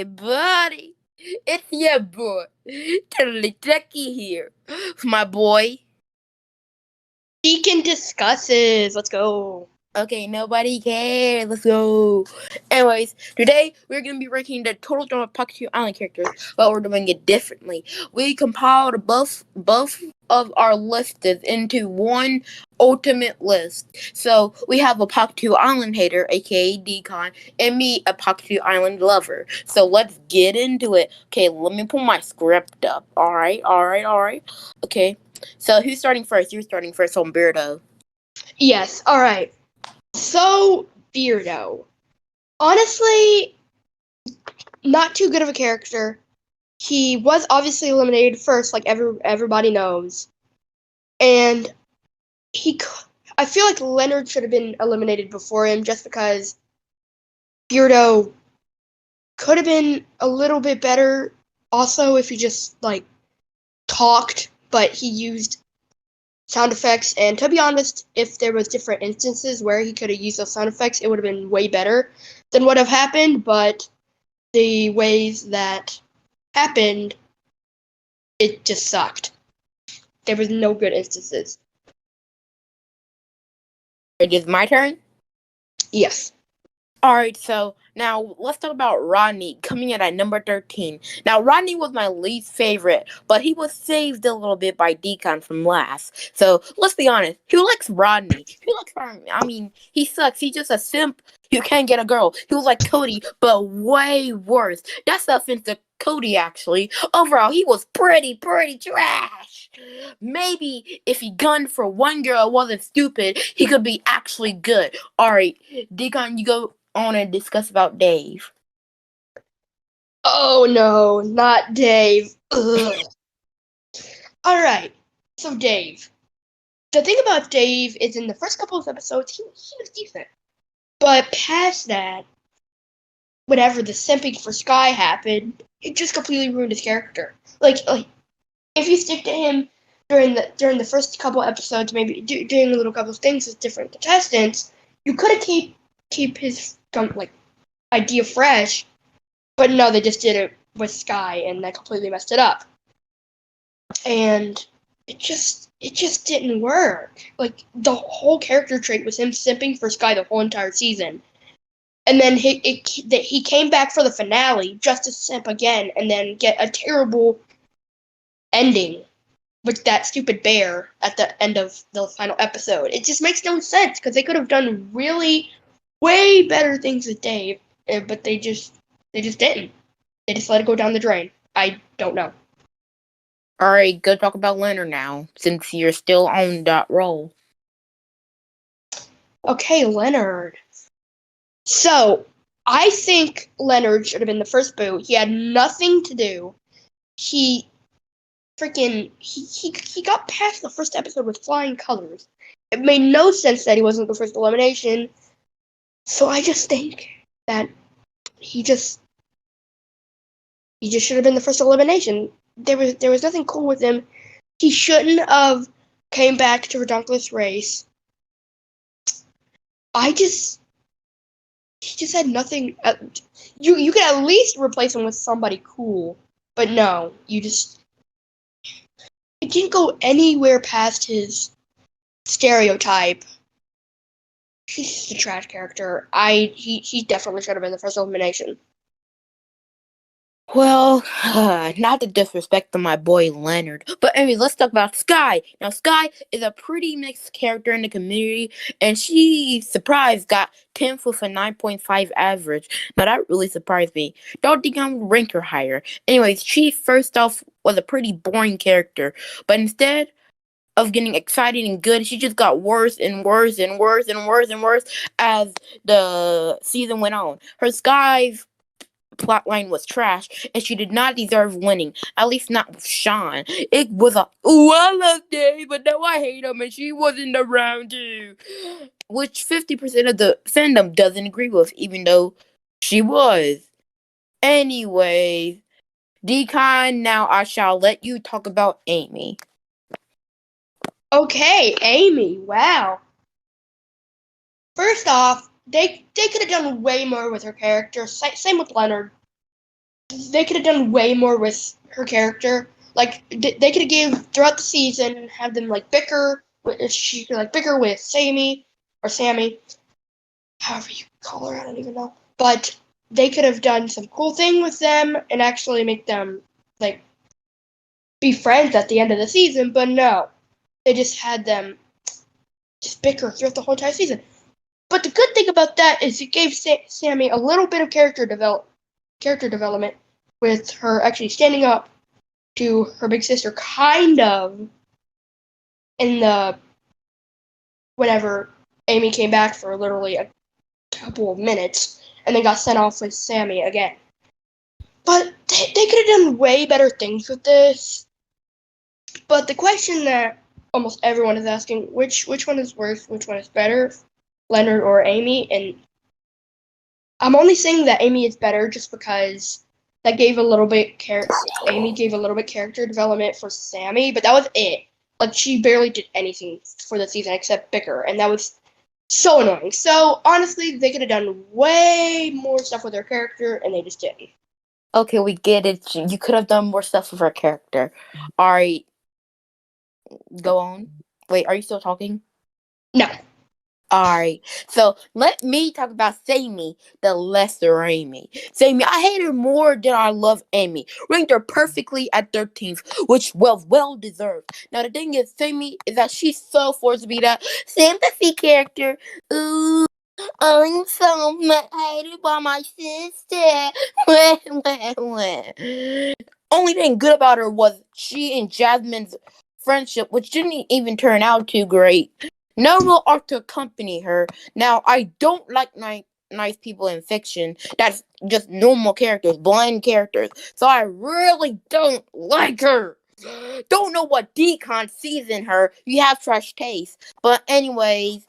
everybody. It's your boy, tacky here. My boy. Deacon Discusses. Let's go. Okay, nobody cares. Let's go. Anyways, today we're gonna be ranking the total number of Pahkitew Island characters, but we're doing it differently. We compiled both of our lists into one ultimate list. So we have a Pahkitew Island hater, aka Deacon, and me, a Pahkitew Island lover. So let's get into it. Okay, let me pull my script up. Alright. Okay. So who's starting first? You're starting first on Beardo. Yes, alright. So, Beardo. Honestly, not too good of a character. He was obviously eliminated first, like everybody knows. And I feel like Leonard should have been eliminated before him just because Beardo could have been a little bit better also if he just, talked, but he used sound effects, and to be honest, if there was different instances where he could have used those sound effects, it would have been way better than what have happened, but the ways that happened, it just sucked. There was no good instances. It is my turn? Yes. Alright, so now let's talk about Rodney coming in at number 13. Now, Rodney was my least favorite, but he was saved a little bit by Deacon from last. So, let's be honest. Who likes Rodney? I mean, he sucks. He's just a simp who can't get a girl. He was like Cody, but way worse. That's the offense to Cody, actually. Overall, he was pretty trash. Maybe if he gunned for one girl and wasn't stupid, he could be actually good. Alright, Deacon, you go on and discuss about Dave. Oh no, not Dave. Alright, so Dave. The thing about Dave is in the first couple of episodes, he was decent. But past that, whenever the simping for Sky happened, it just completely ruined his character. Like if you stick to him during the first couple episodes, maybe doing a little couple of things with different contestants, you could have keep his idea fresh. But no, they just did it with Sky, and that completely messed it up. And it just didn't work. Like the whole character trait was him simping for Sky the whole entire season. And then he came back for the finale just to simp again and then get a terrible ending with that stupid bear at the end of the final episode. It just makes no sense because they could have done really way better things with Dave, but they just didn't. They just let it go down the drain. I don't know. Alright, go talk about Leonard now, since you're still on that roll. Okay, Leonard. So, I think Leonard should have been the first boo. He had nothing to do. He got past the first episode with flying colors. It made no sense that he wasn't the first elimination. So I just think that he just should have been the first elimination. There was nothing cool with him. He shouldn't have came back to Redunculous Race. He just had nothing. You could at least replace him with somebody cool, but no, it didn't go anywhere past his stereotype. He's just a trash character. He definitely should have been the first elimination. Well, not to disrespect to my boy Leonard, but anyways, let's talk about Sky. Now, Sky is a pretty mixed character in the community, and she, surprised, got 10th with a 9.5 average. Now, that really surprised me. Don't think I would rank her higher. Anyways, she first off was a pretty boring character, but instead of getting exciting and good, she just got worse and worse as the season went on. Her Sky's plotline was trash, and she did not deserve winning. At least not with Sean. It was I love Dave, but now I hate him, and she wasn't around too. Which 50% of the fandom doesn't agree with, even though she was. Anyway, Deacon, now I shall let you talk about Amy. Okay, Amy. Wow. First off, they could have done way more with her character. Same with Leonard. they could have done way more with her character. Like they could have gave throughout the season and have them like bicker. She could like bicker with Sammy or Sammy, however you call her. I don't even know. But they could have done some cool thing with them and actually make them like be friends at the end of the season. But no, they just had them just bicker throughout the whole entire season. But the good thing about that is it gave Sammy a little bit of character development with her actually standing up to her big sister, kind of in the whenever Amy came back for literally a couple of minutes and then got sent off with Sammy again. But they could have done way better things with this. But the question that almost everyone is asking, which one is worse, which one is better, Leonard or Amy? And I'm only saying that Amy is better just because that gave a little bit Amy gave a little bit character development for Sammy, but that was it. Like she barely did anything for the season except bicker, and that was so annoying. So honestly, they could have done way more stuff with her character, and they just didn't. Okay, we get it. You could have done more stuff with her character. Alright, go on. Wait, are you still talking? No. Alright, so let me talk about Sammy, the lesser Amy. Sammy, I hate her more than I love Amy. Ranked her perfectly at 13th, which was well deserved. Now the thing is, Sammy is that she's so forced to be that sympathy character. Ooh, I'm so hated by my sister. Only thing good about her was she and Jasmine's friendship, which didn't even turn out too great. No real arc to accompany her. Now, I don't like nice people in fiction. That's just normal characters, bland characters. So I really don't like her. Don't know what Deacon sees in her. You have trash taste. But anyways,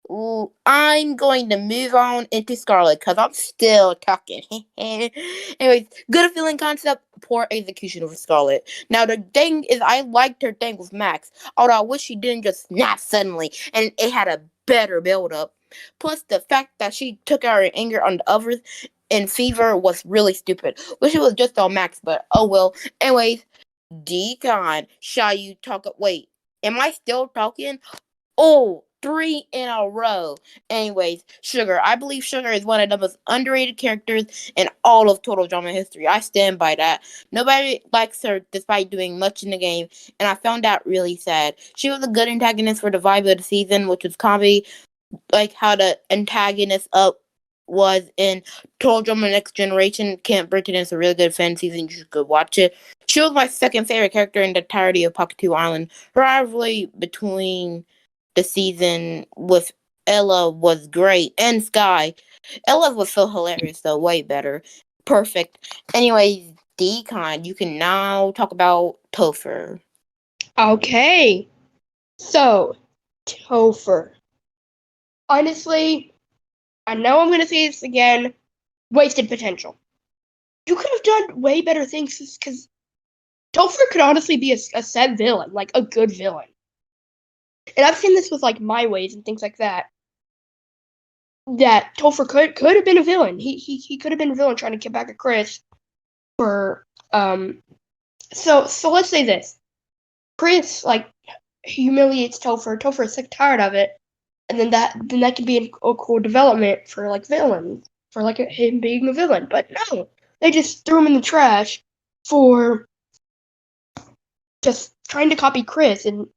ooh, I'm going to move on into Scarlet because I'm still talking. Anyways, good feeling concept, poor execution of Scarlet. Now the thing is, I liked her thing with Max, although I wish she didn't just snap suddenly and it had a better build up. Plus, the fact that she took out her anger on the others in Fever was really stupid. Wish it was just on Max, but oh well. Anyways, Deacon, shall you talk? Wait, am I still talking? Oh, three in a row. Anyways, Sugar. I believe Sugar is one of the most underrated characters in all of Total Drama history. I stand by that. Nobody likes her despite doing much in the game, and I found that really sad. She was a good antagonist for the vibe of the season, which was comedy, like how the antagonist up was in Total Drama Next Generation. Camp Britain is a really good fan season. You should go watch it. She was my second favorite character in the entirety of Pahkitew Island. Her rivalry between the season with Ella was great, and Sky. Ella was so hilarious, though, way better. Perfect. Anyways, Decon, you can now talk about Topher. Okay. So, Topher. Honestly, I know I'm gonna say this again. Wasted potential. You could have done way better things because Topher could honestly be a sad villain, like a good villain. And I've seen this with like My Ways and things like that. That Topher could have been a villain. He could have been a villain trying to get back at Chris for so let's say this. Chris like humiliates Topher. Topher is sick tired of it, and then that could be a cool development for like villain for like him being a villain. But no, they just threw him in the trash for just trying to copy Chris, and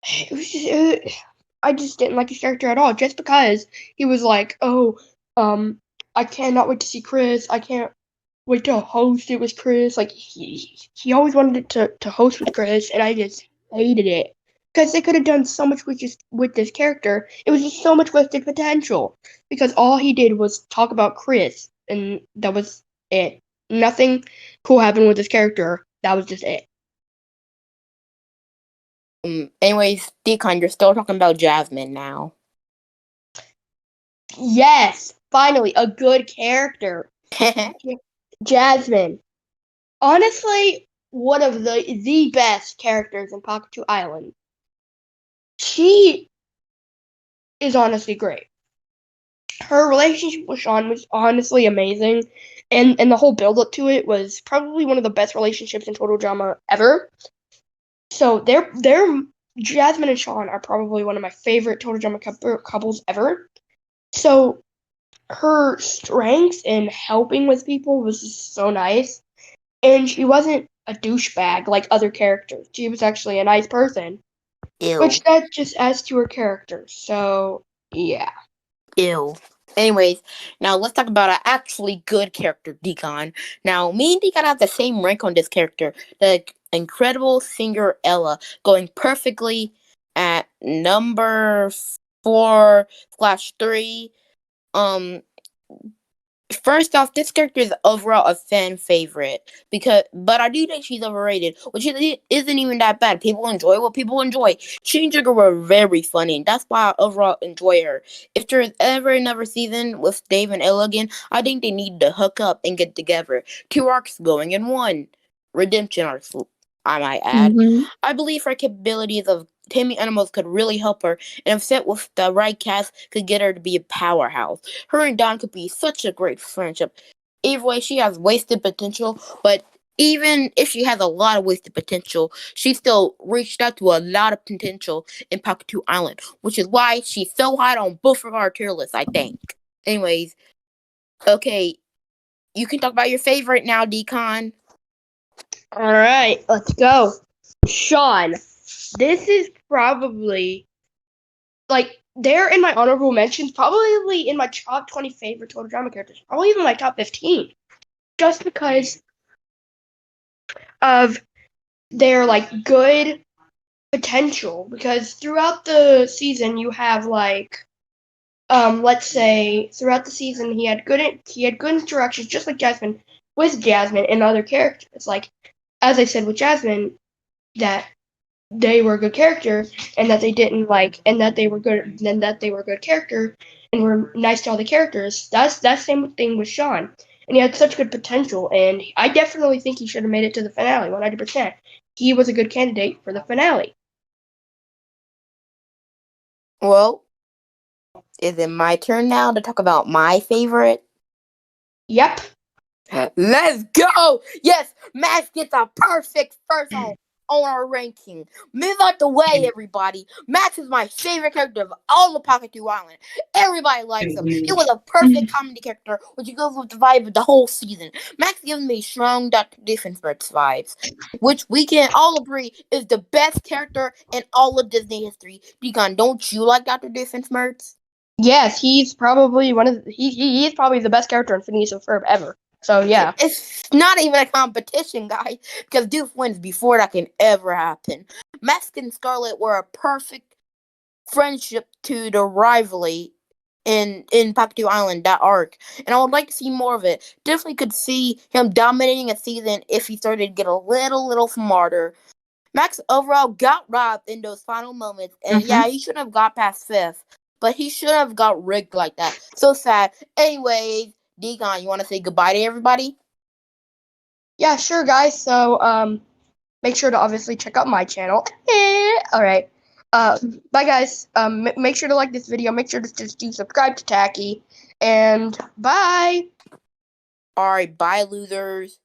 it was I just didn't like his character at all. Just because he was like, oh, I cannot wait to see Chris. I can't wait to host it with Chris. Like he always wanted to host with Chris, and I just hated it because they could have done so much with this character. It was just so much wasted potential because all he did was talk about Chris, and that was it. Nothing cool happened with this character. That was just it. Anyways, Decon, you're still talking about Jasmine now. Yes, finally a good character. Jasmine. Honestly, one of the best characters in Pahkitew Island. She is honestly great. her relationship with Sean was honestly amazing, and the whole build up to it was probably one of the best relationships in total drama ever. So they're Jasmine and Sean are probably one of my favorite total drama couples ever. So her strengths in helping with people was just so nice, and she wasn't a douchebag like other characters. She was actually a nice person, Ew. which that just adds to her character. So yeah. Ew. Anyways, now let's talk about an actually good character, Deacon. Now, me and Deacon have the same rank on this character. The incredible singer Ella, going perfectly at number 4/3. Um, First off, this character is overall a fan favorite but I do think she's overrated, which isn't even that bad. People enjoy what people enjoy. She and Jigger were very funny, and that's why I overall enjoy her. If there's ever another season with Dave and Ella again, I think they need to hook up and get together. 2 arcs going in one. Redemption arcs, I might add. Mm-hmm. I believe her capabilities of taming animals could really help her, and if set with the right cast, could get her to be a powerhouse. Her and Don could be such a great friendship. Either way, she has wasted potential, but even if she has a lot of wasted potential, she still reached out to a lot of potential in Pahkitew Island, which is why she's so high on both of our tier lists, I think. Anyways, okay, you can talk about your favorite now, Decon. All right, let's go. Sean, this is probably like they're in my honorable mentions, probably in my top 20 favorite total drama characters, probably even my top 15, just because of their like good potential. Because throughout the season, you have like let's say throughout the season he had good interactions, just like Jasmine, with Jasmine and other characters. Like as I said with Jasmine, that they were a good character and that they didn't like and that they were good and that they were a good character and were nice to all the characters. That's that same thing with Sean. And he had such good potential, and I definitely think he should have made it to the finale 100%. He was a good candidate for the finale. Well, is it my turn now to talk about my favorite? Yep. Let's go! Yes, Max gets a perfect first on our ranking. Move out the way, everybody. Max is my favorite character of all of Pahkitew Island. Everybody likes him. He was a perfect comedy character, which goes with the vibe of the whole season. Max gives me strong Dr. Diffensworth vibes, which we can all agree is the best character in all of Disney history. Deacon, don't you like Dr. Diffensworth? Yes, he's probably he's probably the best character in Phineas and Ferb ever. So yeah. It's not even a competition, guys, because Duke wins before that can ever happen. Max and Scarlet were a perfect friendship to the rivalry in Pahkitew Island, that arc, and I would like to see more of it. Definitely could see him dominating a season if he started to get a little smarter. Max overall got robbed in those final moments, and Mm-hmm. yeah, he shouldn't have got past fifth, but he shouldn't have got rigged like that. So sad. Anyways, Deacon, you want to say goodbye to everybody? Yeah, sure, guys. So make sure to obviously check out my channel. All right. Bye, guys. Make sure to like this video. Make sure to just do subscribe to Tacky. And bye. Alright, bye, losers.